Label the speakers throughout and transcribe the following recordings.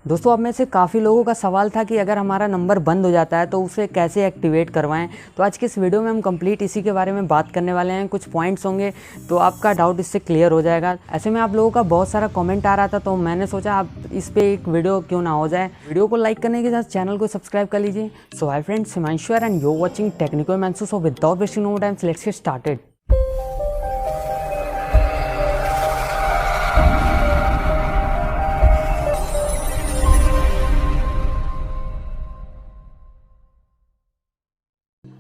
Speaker 1: दोस्तों अब में से काफ़ी लोगों का सवाल था कि अगर हमारा नंबर बंद हो जाता है तो उसे कैसे एक्टिवेट करवाएं। तो आज के इस वीडियो में हम कंप्लीट इसी के बारे में बात करने वाले हैं। कुछ पॉइंट्स होंगे तो आपका डाउट इससे क्लियर हो जाएगा। ऐसे में आप लोगों का बहुत सारा कमेंट आ रहा था तो मैंने सोचा आप इस पर एक वीडियो क्यों ना हो जाए। वीडियो को लाइक करने के साथ चैनल को सब्सक्राइब कर लीजिए। So hi friends, Himanshu and you watching technical Himanshu. So without wasting no time let's get started.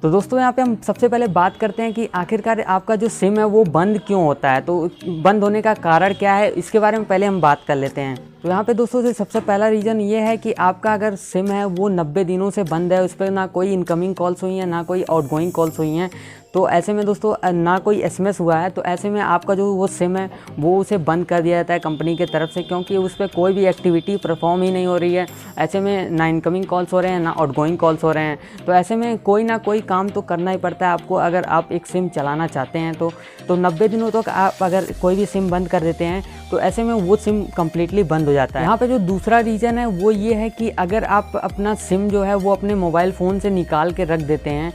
Speaker 1: तो दोस्तों यहाँ पे हम सबसे पहले बात करते हैं कि आखिरकार आपका जो सिम है वो बंद क्यों होता है। तो बंद होने का कारण क्या है, इसके बारे में पहले हम बात कर लेते हैं। तो यहाँ पे दोस्तों से सबसे पहला रीज़न ये है कि आपका अगर सिम है वो 90 दिनों से बंद है, उस पर ना कोई इनकमिंग कॉल्स हुई हैं ना कोई आउटगोइंग कॉल्स हुई हैं। तो ऐसे में दोस्तों ना कोई एसएमएस हुआ है, तो ऐसे में आपका जो वो सिम है वो उसे बंद कर दिया जाता है कंपनी की तरफ से, क्योंकि उस पर कोई भी एक्टिविटी परफॉर्म ही नहीं हो रही है। ऐसे में ना इनकमिंग कॉल्स हो रहे हैं ना आउटगोइंग कॉल्स हो रहे हैं। तो ऐसे में कोई ना कोई काम तो करना ही पड़ता है आपको अगर आप एक सिम चलाना चाहते हैं। तो 90 दिनों तक आप अगर कोई भी सिम बंद कर देते हैं तो ऐसे में वो सिम कम्प्लीटली बंद हो जाता है। यहाँ पे जो दूसरा रीज़न है वो ये है कि अगर आप अपना सिम जो है वो अपने मोबाइल फ़ोन से निकाल के रख देते हैं,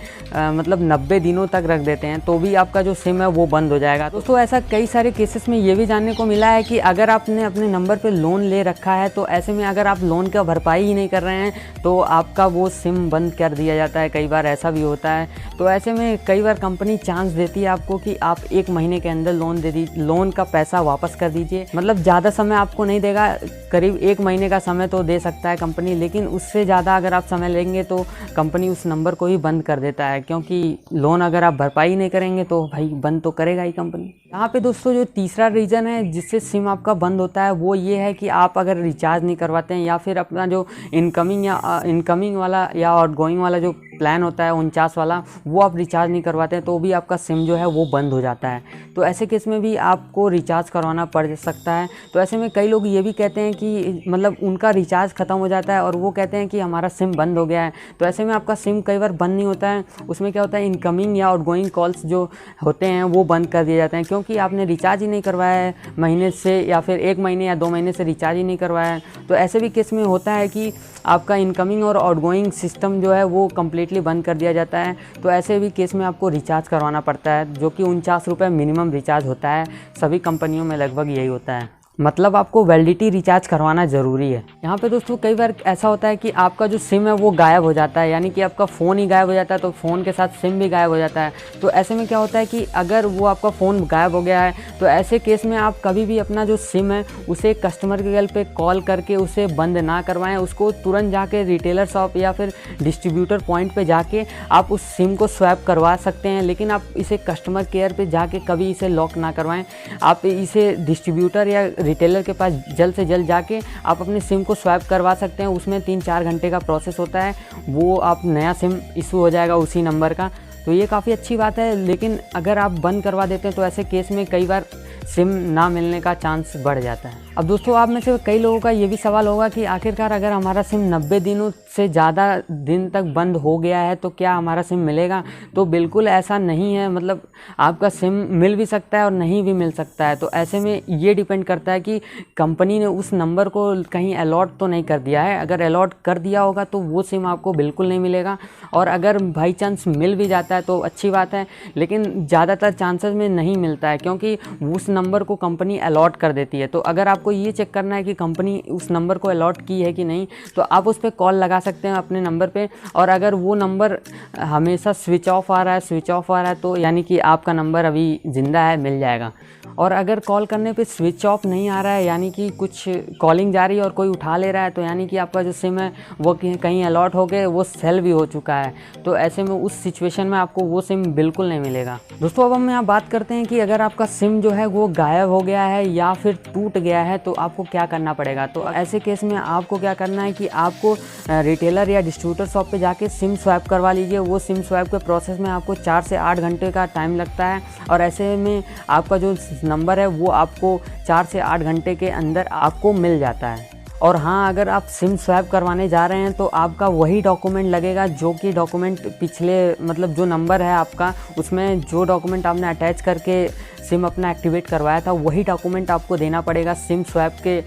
Speaker 1: मतलब 90 दिनों तक रख देते हैं, तो भी आपका जो सिम है वो बंद हो जाएगा। दोस्तों ऐसा कई सारे केसेस में ये भी जानने को मिला है कि अगर आपने अपने नंबर पे लोन ले रखा है तो ऐसे में अगर आप लोन का भरपाई ही नहीं कर रहे हैं तो आपका वो सिम बंद कर दिया जाता है। कई बार ऐसा भी होता है। तो ऐसे में कई बार कंपनी चांस देती है आपको कि आप 1 महीने के अंदर लोन का पैसा वापस कर दीजिए। मतलब ज़्यादा समय आपको नहीं देगा, करीब 1 महीने का समय तो दे सकता है कंपनी, लेकिन उससे ज़्यादा अगर आप समय लेंगे तो कंपनी उस नंबर को ही बंद कर देता है, क्योंकि लोन अगर आप भरपाई नहीं करेंगे तो भाई बंद तो करेगा ही कंपनी। यहाँ पे दोस्तों जो तीसरा रीज़न है जिससे सिम आपका बंद होता है वो ये है कि आप अगर रिचार्ज नहीं करवाते हैं या फिर अपना जो इनकमिंग वाला या आउटगोइंग वाला जो प्लान होता है 49 वाला वो आप रिचार्ज नहीं करवाते हैं, तो भी आपका सिम जो है वो बंद हो जाता है। तो ऐसे केस में भी आपको रिचार्ज करवाना पड़ सकता है। तो ऐसे में कई लोग ये भी कहते हैं कि मतलब उनका रिचार्ज ख़त्म हो जाता है और वो कहते हैं कि हमारा सिम बंद हो गया है। तो ऐसे में आपका सिम कई बार बंद नहीं होता है। उसमें क्या होता है, इनकमिंग या आउटगोइंग कॉल्स जो होते हैं वो बंद कर दिए जाते हैं, क्योंकि आपने रिचार्ज ही नहीं करवाया है महीने से, या फिर 1 महीने या 2 महीने से रिचार्ज ही नहीं करवाया है। तो ऐसे भी केस में होता है कि आपका इनकमिंग और आउटगोइंग सिस्टम जो है वो कम्प्लीटली बंद कर दिया जाता है। तो ऐसे भी केस में आपको रिचार्ज करवाना पड़ता है, जो कि 49 रुपये मिनिमम रिचार्ज होता है। सभी कंपनियों में लगभग यही होता है, मतलब आपको वैलिडिटी रिचार्ज करवाना ज़रूरी है। यहाँ पे दोस्तों कई बार ऐसा होता है कि आपका जो सिम है वो गायब हो जाता है, यानी कि आपका फ़ोन ही गायब हो जाता है, तो फ़ोन के साथ सिम भी गायब हो जाता है। तो ऐसे में क्या होता है कि अगर वो आपका फ़ोन गायब हो गया है तो ऐसे केस में आप कभी भी अपना जो सिम है उसे कस्टमर केयर पे कॉल करके उसे बंद ना करवाएं। उसको तुरंत जाके रिटेलर शॉप या फिर डिस्ट्रीब्यूटर पॉइंट पे जाके आप उस सिम को स्वैप करवा सकते हैं, लेकिन आप इसे कस्टमर केयर पे जाके कभी इसे लॉक ना करवाएं। आप इसे डिस्ट्रीब्यूटर या रिटेलर के पास जल्द से जल्द जाके आप अपने सिम को स्वैप करवा सकते हैं। उसमें 3-4 घंटे का प्रोसेस होता है, वो आप नया सिम इशू हो जाएगा उसी नंबर का। तो ये काफ़ी अच्छी बात है, लेकिन अगर आप बंद करवा देते हैं तो ऐसे केस में कई बार सिम ना मिलने का चांस बढ़ जाता है। अब दोस्तों आप में से कई लोगों का ये भी सवाल होगा कि आखिरकार अगर हमारा सिम 90 दिनों से ज़्यादा दिन तक बंद हो गया है तो क्या हमारा सिम मिलेगा। तो बिल्कुल ऐसा नहीं है, मतलब आपका सिम मिल भी सकता है और नहीं भी मिल सकता है। तो ऐसे में ये डिपेंड करता है कि कंपनी ने उस नंबर को कहीं अलॉट तो नहीं कर दिया है। अगर अलॉट कर दिया होगा तो वो सिम आपको बिल्कुल नहीं मिलेगा, और अगर बाई चांस मिल भी जाता है तो अच्छी बात है, लेकिन ज़्यादातर चांसेस में नहीं मिलता है, क्योंकि उस नंबर को कंपनी अलॉट कर देती है। तो अगर आपको ये चेक करना है कि कंपनी उस नंबर को अलॉट की है कि नहीं, तो आप उस पर कॉल लगा सकते हैं अपने नंबर पे। और अगर वो नंबर हमेशा स्विच ऑफ आ रहा है तो यानी कि आपका नंबर अभी ज़िंदा है, मिल जाएगा। और अगर कॉल करने पे स्विच ऑफ नहीं आ रहा है, यानी कि कुछ कॉलिंग जा रही है और कोई उठा ले रहा है, तो यानी कि आपका जो सिम है वो कहीं अलॉट हो गए, वो सेल भी हो चुका है। तो ऐसे में उस सिचुएशन में आपको वो सिम बिल्कुल नहीं मिलेगा। दोस्तों अब हम यहाँ बात करते हैं कि अगर आपका सिम जो है वो गायब हो गया है या फिर टूट गया है तो आपको क्या करना पड़ेगा। तो ऐसे केस में आपको क्या करना है कि आपको रिटेलर या डिस्ट्रीब्यूटर शॉप पे जाके सिम स्वैप करवा लीजिए। वो सिम स्वैप के प्रोसेस में आपको 4 से 8 घंटे का टाइम लगता है, और ऐसे में आपका जो नंबर है वो आपको 4 से 8 घंटे के अंदर आपको मिल जाता है। और हाँ, अगर आप सिम स्वैप करवाने जा रहे हैं तो आपका वही डॉक्यूमेंट लगेगा जो कि डॉक्यूमेंट पिछले मतलब जो नंबर है आपका, उसमें जो डॉक्यूमेंट आपने अटैच करके सिम अपना एक्टिवेट करवाया था वही डॉक्यूमेंट आपको देना पड़ेगा सिम स्वैप के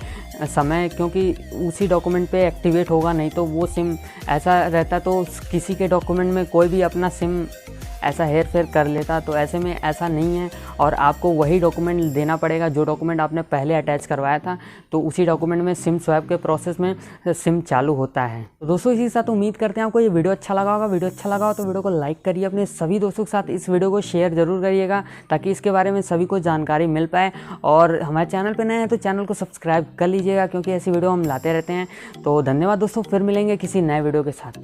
Speaker 1: समय, क्योंकि उसी डॉक्यूमेंट पे एक्टिवेट होगा। नहीं तो वो सिम ऐसा रहता तो किसी के डॉक्यूमेंट में कोई भी अपना सिम ऐसा हेर फेर कर लेता, तो ऐसे में ऐसा नहीं है और आपको वही डॉक्यूमेंट देना पड़ेगा जो डॉक्यूमेंट आपने पहले अटैच करवाया था। तो उसी डॉक्यूमेंट में सिम स्वैप के प्रोसेस में सिम चालू होता है। तो दोस्तों इसी के साथ उम्मीद करते हैं आपको ये वीडियो अच्छा लगा होगा। वीडियो अच्छा लगा हो तो वीडियो को लाइक करिए, अपने सभी दोस्तों के साथ इस वीडियो को शेयर जरूर करिएगा ताकि इसके बारे में सभी को जानकारी मिल पाए। और हमारे चैनल पर नए हैं तो चैनल को सब्सक्राइब कर लीजिएगा क्योंकि ऐसी वीडियो हम लाते रहते हैं। तो धन्यवाद दोस्तों, फिर मिलेंगे किसी नए वीडियो के साथ।